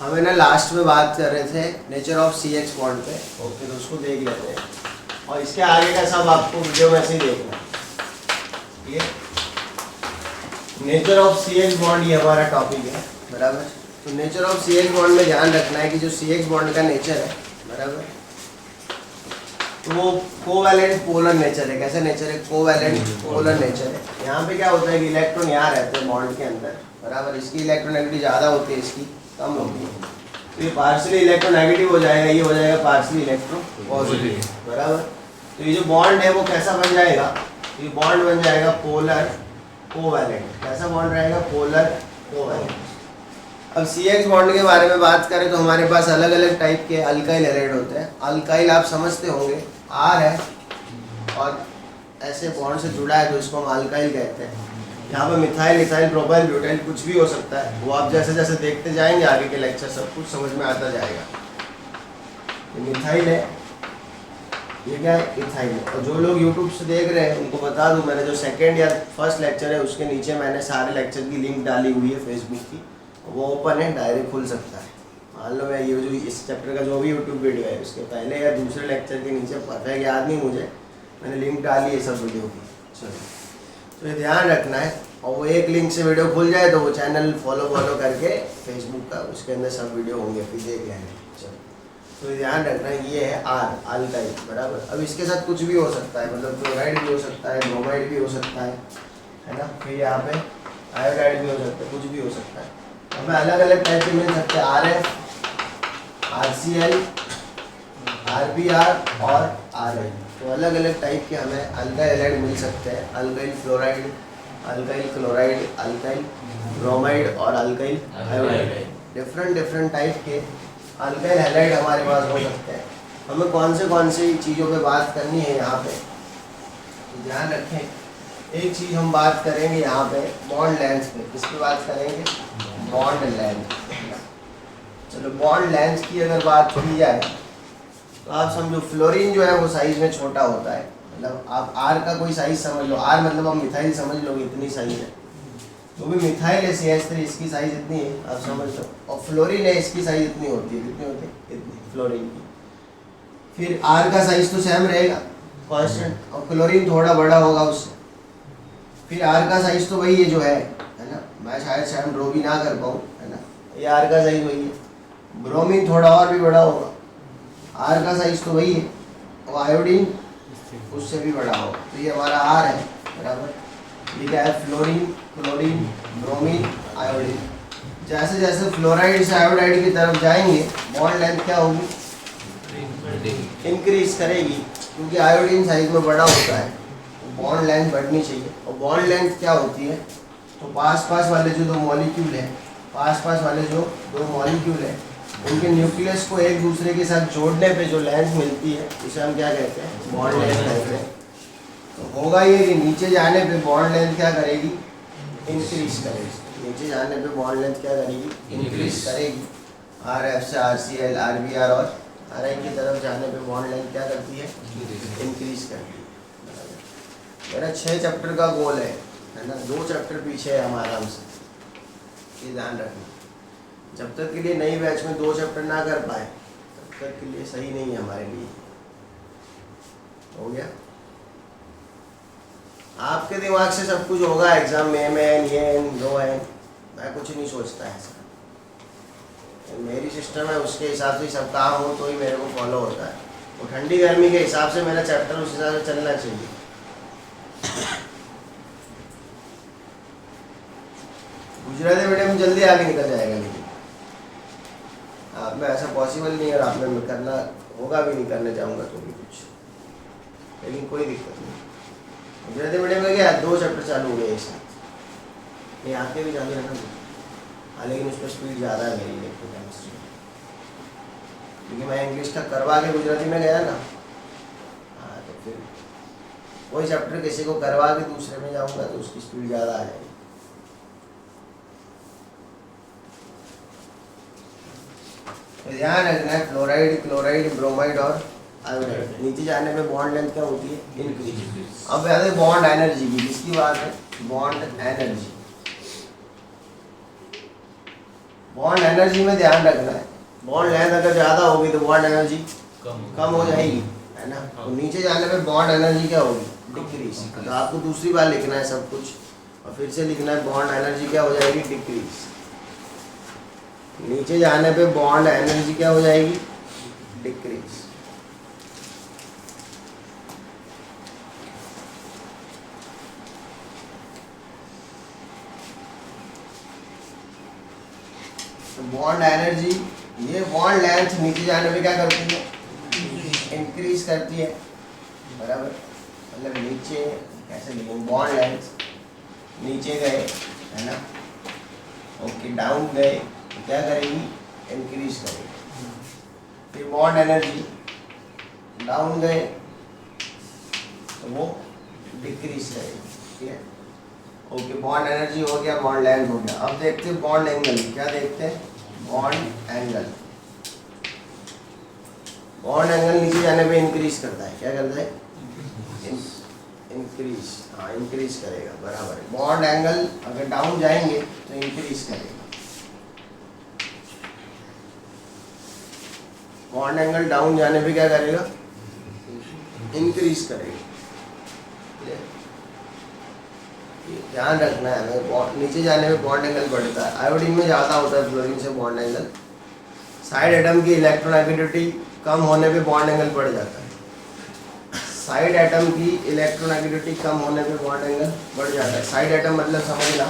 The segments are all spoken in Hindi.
हमें ना लास्ट में बात कर रहे थे नेचर ऑफ CH बॉन्ड पे। ओके, तो उसको देख लेते हैं और इसके आगे का सब आपको वीडियो में ऐसे ही देखना है। ठीक है, नेचर ऑफ CH बॉन्ड ये हमारा टॉपिक है, बराबर। तो नेचर ऑफ CH बॉन्ड में ध्यान रखना है कि जो CH बॉन्ड का नेचर है, बराबर, तो वो कोवैलेंट पोलर नेचर है। कैसा नेचर है? कोवैलेंट पोलर नेचर है। यहाँ पे क्या होता है कि इलेक्ट्रॉन यहाँ रहते हैं बॉन्ड के अंदर, बराबर। इसकी इलेक्ट्रोनेगेटिविटी ज़्यादा होती है, इसकी कम होती है। तो ये पार्शियली इलेक्ट्रोनेगेटिव हो जाएगा, ये हो जाएगा पार्शियली इलेक्ट्रो पॉजिटिव, बराबर। तो ये जो बॉन्ड है वो कैसा बन जाएगा? ये बॉन्ड बन जाएगा पोलर कोवैलेंट। कैसा बॉन्ड रहेगा? Polar covalent. अब CH बॉन्ड के बारे में बात करें तो हमारे पास अलग अलग टाइप के अल्काइल हैलाइड होते हैं। अल्काइल आप समझते होंगे, R है और ऐसे बॉन्ड से जुड़ा है तो इसको हम अल्काइल कहते हैं। यहाँ पे मिथाइल, इथाइल, प्रोपाइल, ब्यूटाइल कुछ भी हो सकता है। वो आप जैसे जैसे देखते जाएंगे आगे के लेक्चर सब कुछ समझ में आता जाएगा। ये मिथाइल है, ये क्या है? इथाइल है। और जो लोग YouTube से देख रहे हैं उनको बता दूं, मैंने जो सेकेंड या फर्स्ट लेक्चर है उसके नीचे मैंने सारे लेक्चर की लिंक डाली हुई है फेसबुक की, वो ओपन है, डायरेक्ट खुल सकता है। मान लो मैं ये जो इस चैप्टर का जो भी यूट्यूब वीडियो है उसके पहले या दूसरे लेक्चर के नीचे, पता है याद नहीं मुझे, मैंने लिंक डाली है सब वीडियो की। चलो, तो ये ध्यान रखना है। और वो एक लिंक से वीडियो खुल जाए तो वो चैनल फॉलो करके फेसबुक का, उसके अंदर सब वीडियो होंगे, फिर देख लेंगे। चलो, तो ये ध्यान रखना है, ये है R अल्काइल, बराबर। अब इसके साथ कुछ भी हो सकता है, मतलब क्लोराइड भी हो सकता है, ब्रोमाइड भी हो सकता है ना। फिर यहाँ पे आयोडाइड भी हो सकता है, कुछ भी हो सकता है। हमें अलग अलग टाइप के मिल सकते हैं, RF, RCl, RBr और Rl। तो अलग अलग टाइप के हमें अल्काइल हैलाइड मिल सकते हैं। Alkyl fluoride, alkyl chloride, alkyl bromide और अल्काइल आयोडाइड। डिफरेंट टाइप के अल्काइल हैलाइड हमारे पास हो सकते हैं। हमें कौन सी चीज़ों पे बात करनी है यहाँ पे, ध्यान रखें। एक चीज़ हम बात करेंगे यहाँ पे बॉन्ड लेंथ पे। किसकी बात करेंगे? Bond length. चलो, बॉन्ड लेंथ की अगर बात की जाए तो आप समझो फ्लोरीन जो है वो साइज में छोटा होता है। मतलब आप R का कोई साइज समझ लो, R मतलब आप मिथाइल समझ लो, इतनी साइज है। जो भी मिथाइल है CH3, इसकी साइज इतनी है, आप समझ लो। और फ्लोरीन है, इसकी साइज इतनी होती है। कितनी होती है? इतनी, फ्लोरीन की। फिर R का साइज तो सेम रहेगा, कांस्टेंट, और क्लोरीन थोड़ा बड़ा होगा उससे। फिर R का साइज तो वही है जो है ना। मैं शायद सेम ड्रॉ भी ना कर पाऊँ, है ना। ये R का साइज वही है। ब्रोमीन थोड़ा और भी बड़ा होगा, R का साइज तो वही है, और आयोडीन उससे भी बड़ा होगा। तो ये हमारा R है, बराबर। ये क्या है? Fluorine, chlorine, bromine, iodine. जैसे जैसे फ्लोराइड से आयोडाइड की तरफ जाएंगे बॉन्ड लेंथ क्या होगी? इंक्रीज करेगी, क्योंकि आयोडीन साइज में बड़ा होता है, तो बॉन्ड लेंथ बढ़नी चाहिए। और बॉन्ड लेंथ क्या होती है? तो पास वाले जो दो मॉलिक्यूल है, पास वाले जो दो मॉलिक्यूल है, उनके न्यूक्लियस को एक दूसरे के साथ जोड़ने पे जो लेंथ मिलती है उसे हम क्या कहते हैं? बॉन्ड लेंथ कहते हैं। तो होगा ये कि नीचे जाने पे बॉन्ड लेंथ क्या करेगी? इंक्रीज करेगी। नीचे जाने पे बॉन्ड लेंथ क्या करेगी? इंक्रीज करेगी। RF से RCl, RBr और Ri की तरफ जाने पे बॉन्ड लेंथ क्या करती है? इंक्रीज करती है। मेरा 6 चैप्टर का गोल है ना, 2 चैप्टर पीछे है हमारा हमसे, ये ध्यान रखना। जब तक के लिए नई बैच में 2 चैप्टर ना कर पाए तब तक के लिए सही नहीं है हमारे लिए। हो गया? आपके दिमाग से सब कुछ होगा एग्जाम में, ये दो है, मैं कुछ नहीं सोचता है ऐसा। मेरी सिस्टम है, उसके हिसाब से सब काम हो तो ही मेरे को फॉलो होता है। वो ठंडी गर्मी के हिसाब से मेरा चैप्टर उस हिसाब से चलना चाहिए। गुजराती मीडियम जल्दी आगे निकल जाएगा, लेकिन आप में ऐसा पॉसिबल नहीं है, और आप में करना होगा भी नहीं, करने जाऊंगा तो भी कुछ, लेकिन कोई दिक्कत नहीं। गुजराती मीडियम में क्या 2 चैप्टर चालू हो गए एक साथ, नहीं आके भी चालू है ना। हाँ, लेकिन उस पर स्पीड ज़्यादा है मेरी इलेक्ट्रोकेमिस्ट्री, क्योंकि मैं इंग्लिश का करवा के गुजराती में गया ना। हाँ, तो फिर कोई चैप्टर किसी को करवा के दूसरे में जाऊँगा तो उसकी स्पीड ज़्यादा आ जाएगी। तो ध्यान रखना है, फ्लोराइड, क्लोराइड, ब्रोमाइड और आयोडाइड। नीचे जाने पे बॉन्ड लेंथ क्या होती है? इंक्रीज। अब बात है बॉन्ड एनर्जी की। किसकी बात है? Bond energy. बॉन्ड एनर्जी में ध्यान रखना है, बॉन्ड लेंथ अगर ज़्यादा होगी तो बॉन्ड एनर्जी कम हो जाएगी, है ना। तो नीचे जाने पे बॉन्ड एनर्जी क्या होगी, डिक्रीज। तो आपको दूसरी बार लिखना है सब कुछ और फिर से लिखना है बॉन्ड एनर्जी क्या हो जाएगी, डिक्रीज। नीचे जाने पे बॉन्ड एनर्जी क्या हो जाएगी, डिक्रीज। तो बॉन्ड एनर्जी, ये बॉन्ड लेंथ नीचे जाने पे क्या करती है, इंक्रीज करती है, बराबर। मतलब नीचे कैसे लिखेंगे, बॉन्ड लेंथ नीचे गए, है ना, ओके, डाउन गए तो क्या करेगी, इंक्रीज करेगी। फिर बॉन्ड एनर्जी डाउन गए तो वो डिक्रीज करेगी, ठीक है। ओके, बॉन्ड एनर्जी हो गया, बॉन्ड लेंथ हो गया। अब देखते हैं बॉन्ड एंगल, क्या देखते हैं, बॉन्ड एंगल। बॉन्ड एंगल नीचे जाने पे इंक्रीज करता है, क्या करता है, इंक्रीज, हाँ इंक्रीज करेगा, बराबर है। बॉन्ड एंगल अगर डाउन जाएंगे तो इंक्रीज करेगा, बॉन्ड एंगल डाउन जाने पे क्या करेगा, इंक्रीज करेगा। ध्यान रखना है हमें, नीचे जाने में बॉन्ड एंगल बढ़ता है, आयोडीन में ज़्यादा होता है फ्लोरीन से बॉन्ड एंगल। साइड एटम की इलेक्ट्रोनेगेटिविटी कम होने पे बॉन्ड एंगल बढ़ जाता है, साइड एटम की इलेक्ट्रोनेगेटिविटी कम होने पे बॉन्ड एंगल बढ़ जाता है। साइड एटम मतलब समझना,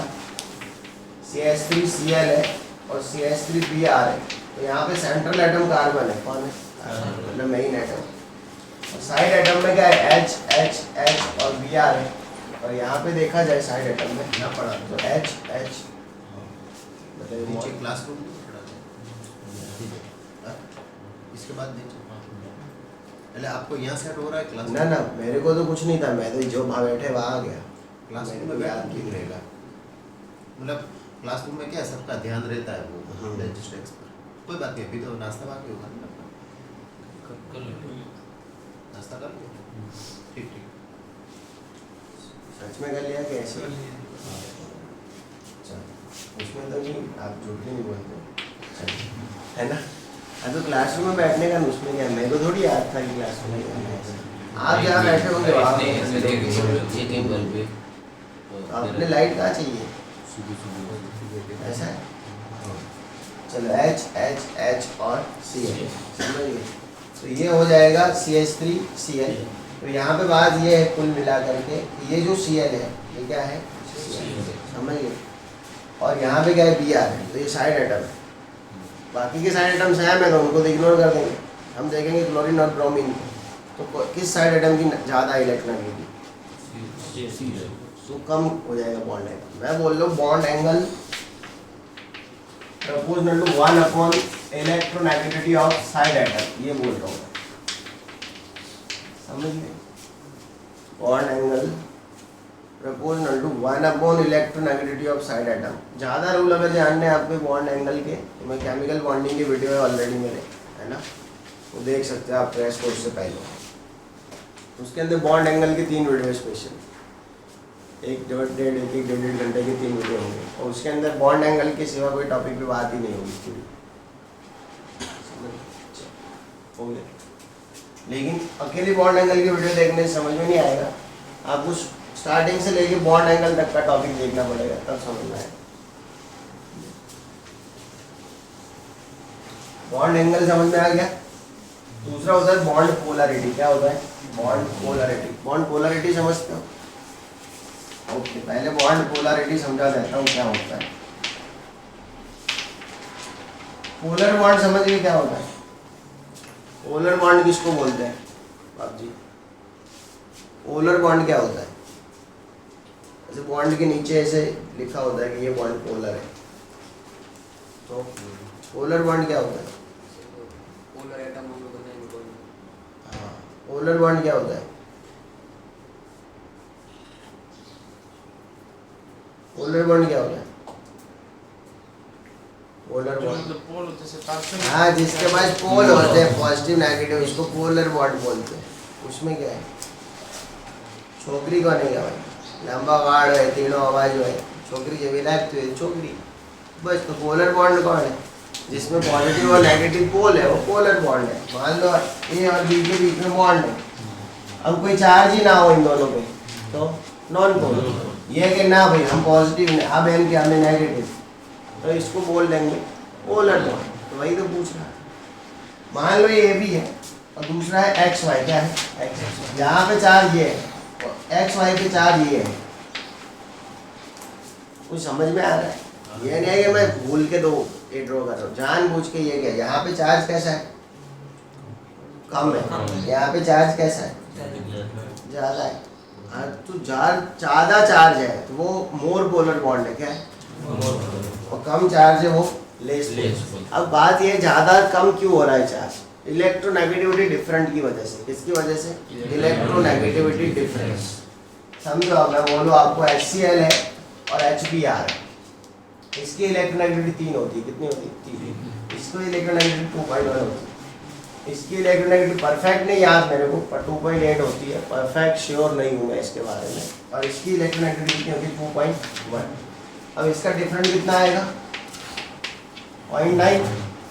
CH3Cl है और CH3Br है, तो यहाँ पे सेंट्रल एटम कार्बन है, कौन है, मतलब मेन एटम। और साइड एटम में क्या है, H H H और Br है, और यहाँ पे देखा जाए साइड एटम में क्या पढ़ा तो H H, मतलब नीचे क्लासरूम इसके बाद नीचे पहले आपको यहाँ सेट हो रहा है क्लास, ना ना मेरे को तो कुछ नहीं था, मैं तो जो वहाँ बैठे वहाँ आ गया, क्लासरूम में याद नहीं रहेगा। मतलब क्लासरूम में क्या सबका ध्यान रहता है, वो डेस्क पर, कोई बात नहीं। अभी तो नाश्ता बाकी होगा ना, नाश्ता कर लो, ठीक ठीक, सच में कर लिया कि ऐसे, उसमें तो नहीं, आप झूठ नहीं बोलते, है ना। अब तो क्लासरूम में बैठने का उसमें क्या, मेरे को थोड़ी याद था कि क्लासरूम में आप जहाँ बैठे होंगे आपने लाइट कहाँ चाहिए, ऐसा है। चलो H H H और Cl, समझिए। तो ये हो जाएगा CH3Cl। तो यहाँ पे बात ये है कुल मिला करके, ये जो Cl है ये क्या है, समझिए, और यहाँ पे क्या है, Br है, तो ये साइड एटम है। बाकी के साइड एटम सेम है तो उनको तो इग्नोर कर देंगे, हम देखेंगे क्लोरीन और ब्रोमीन को। तो किस साइड एटम की ज़्यादा इलेक्ट्रोनेगेटिविटी, तो कम हो जाएगा बॉन्ड एंगल। मैं बोल रहा हूँ bond angle proportional to 1 upon electronegativity of side atom, ये बोल रहा हूँ मैं, समझिए। Bond angle proportional to 1 upon electronegativity of side atom. ज़्यादा रूल अगर जानने हैं आपके बॉन्ड एंगल के, तो मैं केमिकल बॉन्डिंग की वीडियो है ऑलरेडी मेरे, है ना, वो देख सकते हैं आप क्रैश कोर्स से पहले। उसके अंदर बॉन्ड एंगल की 3 वीडियो स्पेशल, एक डेढ़ घंटे की 3 वीडियो होंगे, और उसके अंदर बॉन्ड एंगल के सिवा कोई टॉपिक पे बात ही नहीं होगी पूरी। लेकिन अकेले बॉन्ड एंगल की वीडियो देखने से समझ में नहीं आएगा, आपको स्टार्टिंग से लेके बॉन्ड एंगल तक का टॉपिक देखना पड़ेगा, तब समझना है। बॉन्ड एंगल समझ में आ गया। दूसरा होता है बॉन्ड पोलैरिटी। क्या होता है, बॉन्ड पोलैरिटी। बॉन्ड पोलैरिटी समझते हो, ओके। पहले बॉन्ड पोलैरिटी समझा देता हूँ क्या होता है। पोलर बॉन्ड समझिए क्या होता है। पोलर बॉन्ड किसको बोलते हैं बाप जी, पोलर बॉन्ड क्या होता है, ऐसे बॉन्ड के नीचे ऐसे लिखा होता है कि ये बॉन्ड पोलर है, तो पोलर बॉन्ड क्या होता है, पोलर एटम हम लोग नहीं, हाँ पोलर बॉन्ड क्या होता है, पोलर बॉन्ड क्या होता है, पोलर बॉन्ड, हाँ जिसके पास पोल होते हैं पॉजिटिव नेगेटिव, उसको पोलर बॉन्ड बोलते हैं। उसमें क्या है, छोकरी को नहीं क्या भाई, लंबा वाड़ है, तीनों आवाज है, छोकरी जब इलाज तो है छोकरी, बस। तो पोलर बॉन्ड कौन है? जिसमें पॉजिटिव और नेगेटिव पोल है वो पोलर बॉन्ड है। मान लो ए और बी के बीच में बॉन्ड है, अब कोई चार्ज ही ना हो इन दोनों पे तो नॉन पोलर। ये कि ना भाई हम पॉजिटिव ने अब एम के हमें नेगेटिव, तो इसको बोल देंगे पोलर बॉन्ड। तो वही तो पूछ रहा है। मान लो ये भी है और दूसरा है एक्स वाई। क्या है? एक्स। यहाँ पे चार्ज ये है और एक्स वाई पे चार्ज ये है। कुछ समझ में आ रहा है? ये नहीं है कि मैं भूल के दो ये ड्रॉ कर रहा हूँ, जानबूझ के। ये क्या, यहाँ पे चार्ज कैसा है? कम है। यहाँ पे चार्ज कैसा है? ज़्यादा है। तो ज़्यादा चार्ज है तो वो मोर पोलर बॉन्ड है। क्या है? और कम चार्ज है वो लेस। अब बात ये ज़्यादा कम क्यों हो रहा है चार्ज? इलेक्ट्रोनेगेटिविटी डिफरेंट की वजह से। किसकी वजह से? Electronegativity difference. समझो, मैं बोलूँ आपको HCl है और HBr है। इसकी इलेक्ट्रोनेगेटिविटी 3 होती है। कितनी होती है? 3। इसको इलेक्ट्रोनेगेटिविटी 2.1 होती है। इसकी इलेक्ट्रोनेगेटिविटी परफेक्ट नहीं याद मेरे को, पर 2.8 होती है। परफेक्ट श्योर नहीं हूँ मैं इसके बारे में। और इसकी इलेक्ट्रोनेगेटिविटी कितनी होती है? 2.1। अब इसका डिफरेंट कितना आएगा? 0.9।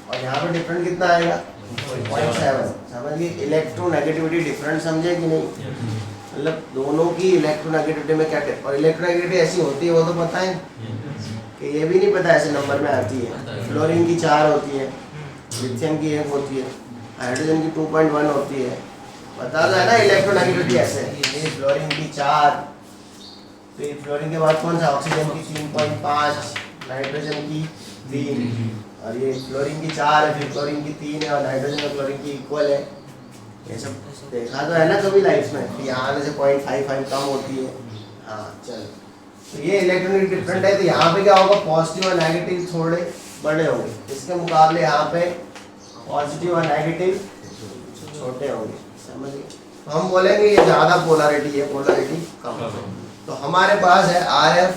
और यहाँ पे डिफरेंट कितना आएगा? 0.7। समझिए इलेक्ट्रोनेगेटिविटी डिफरेंट, समझे कि नहीं? मतलब दोनों की इलेक्ट्रोनेगेटिविटी में क्या और इलेक्ट्रोनेगेटिविटी ऐसी होती है वो तो पता है कि ये भी नहीं पता ऐसे नंबर में आती है। फ्लोरीन की 4 होती है, लिथियम की 1 होती है, हाइड्रोजन की 2.1 होती है। बता दो है ना इलेक्ट्रोनेगेटिविटी ऐसे। ये फ्लोरीन की 4, फिर फ्लोरीन के बाद कौन सा? ऑक्सीजन की 3.5, नाइट्रोजन की 3, और ये फ्लोरीन की 4 है, फिर फ्लोरीन की 3 है और नाइट्रोजन और फ्लोरीन की इक्वल है। ये सब देखा तो है ना कभी लाइफ में कि यहाँ आने से 0.55 कम होती है। हाँ चल, तो ये इलेक्ट्रॉनिक डिफरेंट है। तो यहाँ पे क्या होगा? पॉजिटिव और नेगेटिव थोड़े बड़े होंगे, इसके मुकाबले यहाँ पे पॉजिटिव और नेगेटिव छोटे होंगे। समझिए, तो हम बोलेंगे ये ज़्यादा पोलैरिटी है, पोलैरिटी कम है। तो हमारे पास है RF,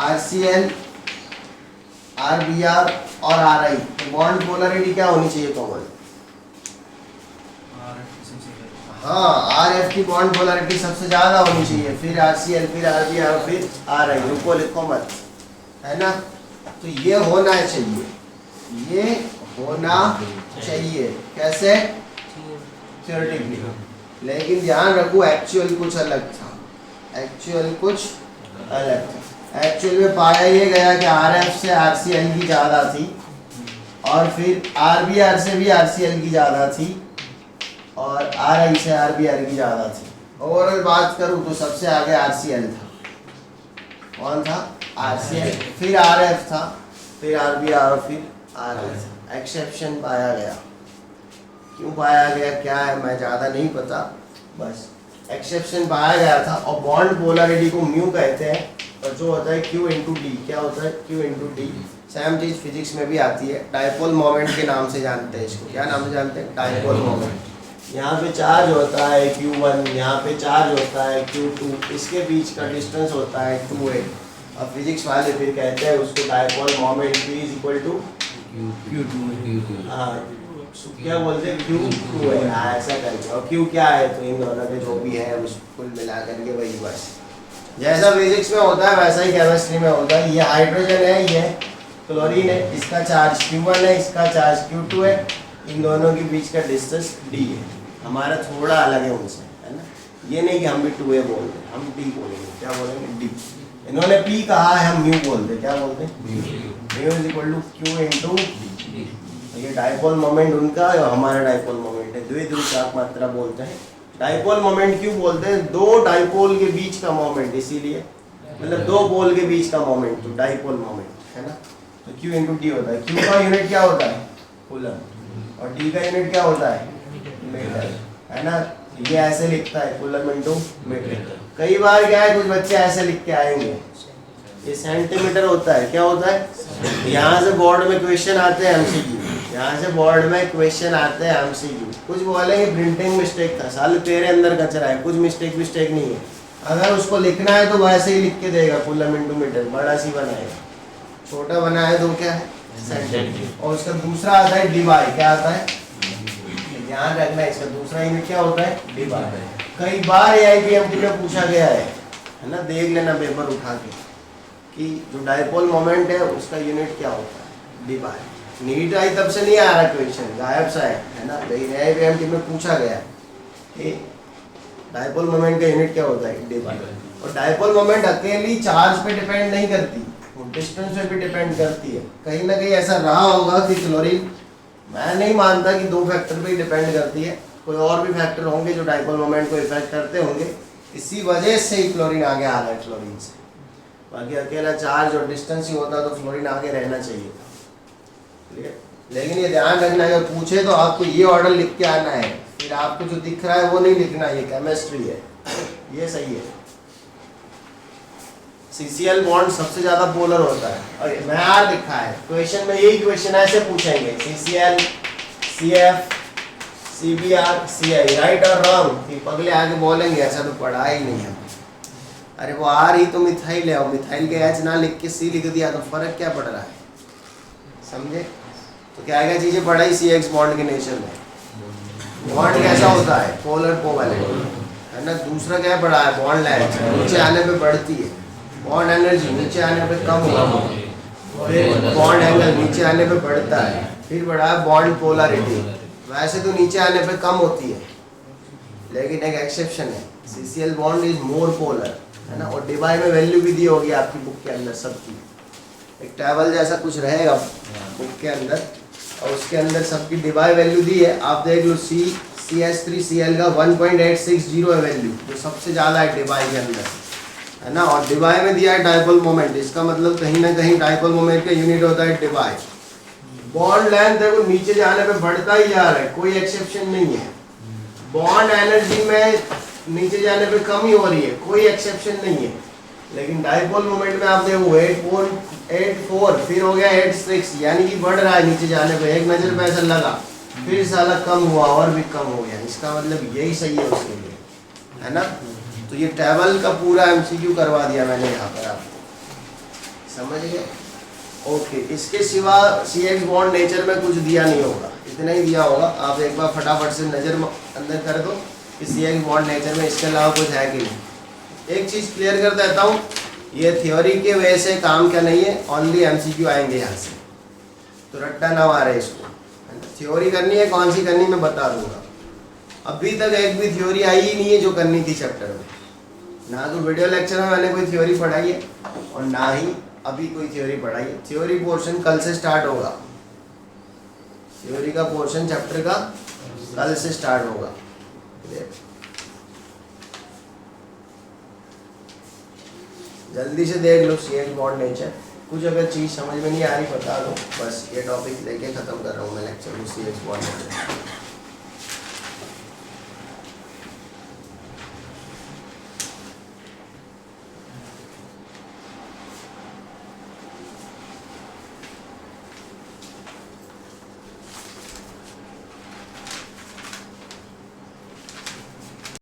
RCl, RBr और RI। तो बॉन्ड पोलैरिटी क्या होनी चाहिए? कॉमन। हाँ, RF की बॉन्ड पोलैरिटी सबसे ज़्यादा होनी चाहिए, फिर RCl, फिर RBr, फिर RI। रुको, लिखो मत, है ना? तो ये होना चाहिए, ये होना चाहिए। कैसे? थ्योरेटिकली। लेकिन ध्यान रखो एक्चुअल कुछ अलग था। एक्चुअल कुछ अलग था। एक्चुअल में पाया ये गया कि RF से RCl की ज़्यादा थी, और फिर RBr से भी RCl की ज़्यादा थी, और RI से RBr की ज़्यादा थी। ओवरऑल बात करूँ तो सबसे आगे RCl था। कौन था? RCl, फिर RF था, फिर RBr और फिर RI। एक्सेप्शन पाया गया। क्यों पाया गया, क्या है, मैं ज़्यादा नहीं पता, बस एक्सेप्शन पाया गया था। और बॉन्ड पोलैरिटी को म्यू कहते हैं, और जो होता है Q इंटू डी। क्या होता है? Q into D. सेम चीज़ फिजिक्स में भी आती है, डाइपोल मोमेंट के नाम से जानते हैं इसको। क्या नाम से जानते हैं? Dipole moment. यहाँ पे चार्ज होता है Q1, यहाँ पे चार्ज होता है Q2, इसके बीच का डिस्टेंस होता है 2a। अब फिजिक्स वाले फिर कहते हैं उसको dipole moment P is equal to Q2। हाँ, क्या बोलते हैं? Q2 है। हाँ, ऐसा करके। और Q क्या है? तो इन दोनों के जो भी है उस कुल मिला करके वही, बस जैसा फिजिक्स में होता है वैसा ही केमिस्ट्री में होता है। ये हाइड्रोजन है, ये क्लोरीन है, इसका चार्ज Q1 है, इसका चार्ज Q2 है, इन दोनों के बीच का डिस्टेंस D है। हमारा थोड़ा अलग है उनसे, है ना? ये नहीं कि हम भी 2a बोल रहे, हम D बोलेंगे। क्या बोलेंगे? D। इन्होंने P कहा है, हम म्यू बोलते। क्या बोलते हैं? Mu is equal to Q into. ये डाइपोल मोमेंट उनका और हमारा डाइपोल मोमेंट है। द्विध्रुव चाप मात्रा बोलते हैं। डाइपोल मोमेंट क्यों बोलते हैं? दो डाइपोल के बीच का मोमेंट, इसीलिए मतलब दो पोल के बीच का मोमेंट, तो डाइपोल मोमेंट, है ना? तो Q इंटू डी होता है। Q का यूनिट क्या होता है? कूलम। और D का यूनिट क्या होता है? मीटर, है ना? ये ऐसे लिखता है, कूलम इंटू मीटर। कई बार क्या है, कुछ बच्चे ऐसे लिख के आएंगे, ये सेंटीमीटर होता है। क्या होता है? यहाँ से बोर्ड में क्वेश्चन आते हैं MCQ, यहाँ से बोर्ड में क्वेश्चन आते हैं MCQ। कुछ बोलेंगे प्रिंटिंग मिस्टेक था, साल तेरे अंदर कचरा है, कुछ मिस्टेक नहीं है। अगर उसको लिखना है तो वैसे ही लिख के देगा, कूलम इंटू मीटर। बड़ा सी बनाएगा, छोटा बनाया तो क्या है? सेंटीमीटर। और उसका दूसरा आता है डिवाई। क्या आता है? ध्यान रखना, इसका दूसरा यूनिट क्या होता है? डिवाई। कई बार AIPMT में पूछा गया है ना? देख लेना पेपर उठा के। कि जो डायपोल मोमेंट है उसका यूनिट क्या होता है, डी बाय। नीट आई तब से नहीं आ रहा क्वेश्चन, गायब सा है ना, AIMT में पूछा गया कि डायपोल मोमेंट का यूनिट क्या होता है, डी बाय। और डायपोल मोमेंट अकेली चार्ज पे डिपेंड नहीं करती, वो डिस्टेंस पे भी डिपेंड करती है। कहीं ना कहीं ऐसा रहा होगा कि क्लोरीन, मैं नहीं मानता कि 2 फैक्टर पे ही डिपेंड करती है, कोई और भी फैक्टर होंगे जो डायपोल मोमेंट को इफेक्ट करते होंगे, इसी वजह से ही क्लोरीन आगे आ रहा है फ्लोरीन से। बाकी अकेला चार्ज और डिस्टेंस ही होता तो फ्लोरीन आगे रहना चाहिए था, ठीक है। लेकिन ये ध्यान रखना है, अगर पूछे तो आपको ये ऑर्डर लिख के आना है, फिर आपको जो दिख रहा है वो नहीं लिखना, ये केमिस्ट्री है, ये सही है। CCl बॉन्ड सबसे ज्यादा पोलर होता है, और मैंने लिखा है क्वेश्चन में, यही क्वेश्चन ऐसे पूछेंगे, CCl, CF, CBr, CI, right और रॉन्ग। पगले आगे बोलेंगे ऐसा तो पढ़ा ही नहीं है, अरे वो आर ही तो मिथाइल है, और मिथाइल के H ना लिख के C लिख दिया तो फर्क क्या पड़ रहा है, समझे। तो क्या क्या चीजें पढ़ाई CX बॉन्ड के नेचर में, बॉन्ड कैसा होता है, पोलर कोवैलेंट है ना। दूसरा क्या पढ़ा है, बॉन्ड लेंथ नीचे आने पे बढ़ती है, बॉन्ड एनर्जी नीचे आने पे कम होती है, फिर बॉन्ड एंगल नीचे आने पे बढ़ता है, फिर बढ़ा है बॉन्ड पोलरिटी, वैसे तो नीचे आने पे कम होती है, लेकिन एक एक्सेप्शन है, CCl bond is more polar है ना। और डिवाई में वैल्यू भी दी होगी आपकी बुक के अंदर सबकी, एक टेबल जैसा कुछ रहेगा बुक के अंदर, और उसके अंदर सबकी डिवाई वैल्यू दी है, आप देख लो। CH3Cl का 1.860 है वैल्यू, जो सबसे ज़्यादा है डिवाई के अंदर है ना। और डिवाई में दिया है डायपोल मोमेंट, इसका मतलब कहीं ना कहीं डायपोल मोमेंट का यूनिट होता है डिवाई। बॉन्ड लेंथ देखो नीचे जाने पे बढ़ता ही जा रहा है, कोई एक्सेप्शन नहीं है। बॉन्ड एनर्जी में नीचे जाने पे कम ही हो रही है, कोई एक्सेप्शन नहीं है। लेकिन डायपोल मोमेंट में आप देखो 8.84, फिर हो गया 8.6, यानी कि बढ़ रहा है नीचे जाने पे, एक नज़र पे ऐसा लगा, फिर साला कम हुआ और भी कम हो गया, इसका मतलब यही सही है उसके लिए, है ना। तो ये टेबल का पूरा MCQ करवा दिया मैंने यहाँ पर आपको, समझ गए। ओके, इसके सिवा CX बॉन्ड नेचर में कुछ दिया नहीं होगा, इतना ही दिया होगा। आप एक बार फटाफट से नज़र अंदर कर दो कि CX बॉन्ड नेचर में इसके अलावा कुछ है कि नहीं। एक चीज़ क्लियर कर देता हूँ, ये थ्योरी के वजह से काम क्या नहीं है, ओनली MCQ आएंगे यहाँ से, तो रट्टा ना मारे इसको, थ्योरी करनी है, कौन सी करनी मैं बता दूंगा। अभी तक एक भी थ्योरी आई ही नहीं है जो करनी थी चैप्टर में, ना तो वीडियो लेक्चर में मैंने कोई थ्योरी पढ़ाई है, और ना ही अभी कोई थ्योरी पढ़ाई है। थ्योरी पोर्शन कल से स्टार्ट होगा, थ्योरी का पोर्शन चैप्टर का कल से स्टार्ट होगा। जल्दी से देख लो CX बॉन्ड नेचर, कुछ अगर चीज़ समझ में नहीं आ रही बता दो, बस ये टॉपिक लेके ख़त्म कर रहा हूँ मैं लेक्चर में, CX बॉन्ड नेचर।